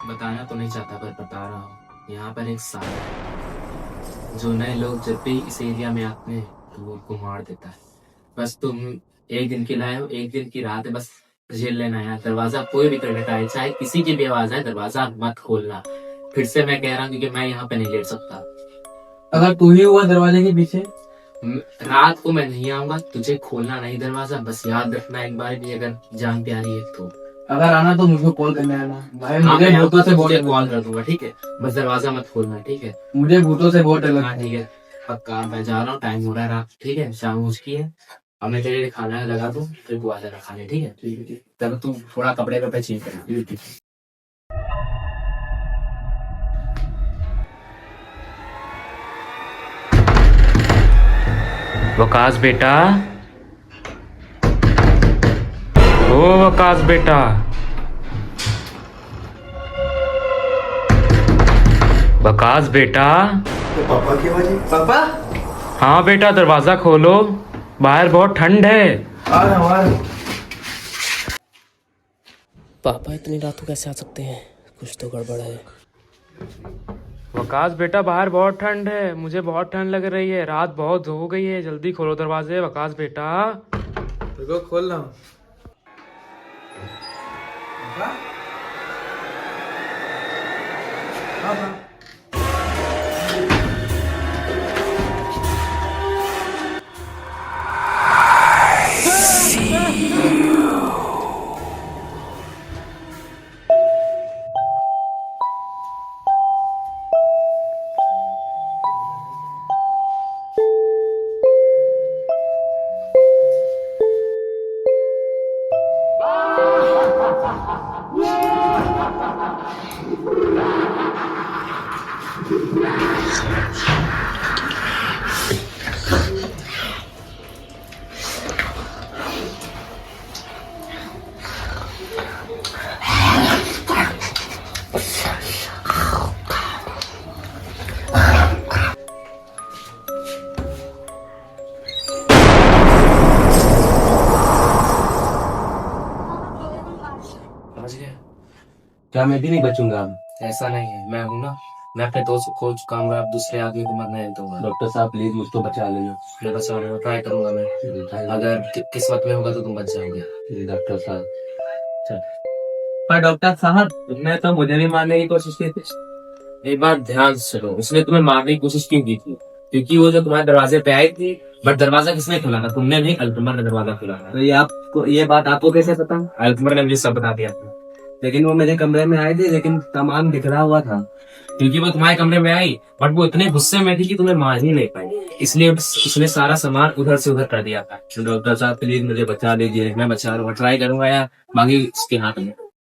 बताना तो नहीं चाहता पर बता रहा हूँ। यहाँ पर एक साला है जो नए लोग जब भी इस एरिया में आते हैं तो वो उनको मार देता है। बस तुम एक दिन के लाए हो, एक दिन की रात है, बस झेल लेना है। दरवाजा कोई भी कर लेता है, चाहे किसी की भी आवाज है, दरवाजा मत खोलना। फिर से मैं कह रहा हूँ क्योंकि मैं यहाँ पे नहीं लेट सकता। अगर तू ही हुआ दरवाजे के पीछे, रात को मैं नहीं आऊंगा, तुझे खोलना नहीं दरवाजा, बस याद रखना एक बार भी अगर जान प्यारी है तो। अगर आना तो मुझे कॉल करने आना भाई। हाँ, मुझे मैं भूतों से बहुत तुझे डर कॉल लगता कर दूंगा, ठीक है? बस दरवाजा मत खोलना, ठीक है? है। मुझे भूतों से बहुत डर लगता हाँ है। ठीक है, पक्का। मैं जा रहा हूँ, टाइम हो रहा है रात, ठीक है? शाम हो चुकी है। अब मैं तेरे लिए खाना लगा दूँ, फिर तू आ जाना खाने, ठीक है? ठीक है, ठीक। तब तू थोड़ा कपड़े पे चेंज करना, ठीक है? वकास बेटा, ओ वकास बेटा, वकास बेटा। पापा की आवाज है। पापा हाँ बेटा, दरवाजा खोलो, बाहर बहुत ठंड है। आ रहा हूँ, आ रहा हूँ। पापा इतनी रात को कैसे आ सकते हैं? कुछ तो गड़बड़ है। वकास बेटा, बाहर बहुत ठंड है, मुझे बहुत ठंड लग रही है, रात बहुत हो गई है, जल्दी खोलो दरवाजे वकास बेटा। रुको, खोल रहा हूँ। समझ गया? क्या मैं भी नहीं बचूंगा अब? ऐसा नहीं है, मैं हूं ना। मैं अपने दोस्त को खोज चुका हूँ, अब दूसरे आदमी को मरने नहीं दूंगा। डॉक्टर साहब प्लीज मुझको बचा लीजिए। मैं बचाने का ट्राई करूंगा मैं। अगर किस्मत में होगा तो तुम बच जाओगे। डॉक्टर साहब। पर डॉक्टर साहब, तुमने तो मुझे भी मारने की कोशिश की थी। एक बार ध्यान से सुनो, उसने तुम्हें मारने की कोशिश क्यों की थी? क्योंकि वो जो तुम्हारे दरवाजे पे आई थी। बट दरवाजा किसने खोला था? तुमने नहीं, अल्तुमर ने दरवाजा खोला था। तो ये बात आपको कैसे पता? अल्तुमर ने मुझे सब बता दिया था। लेकिन वो मेरे कमरे में आई थी, लेकिन सामान बिखरा हुआ था। क्योंकि वो तुम्हारे कमरे में आई, बट वो इतने गुस्से में थी कि तुम्हें मार ही नहीं पाई, इसलिए उसने सारा सामान उधर से उधर कर दिया था। डॉक्टर साहब प्लीज मुझे बचा लीजिए। मैं बचा लूंगा, ट्राई करूंगा यार, बाकी उसके हाथ में।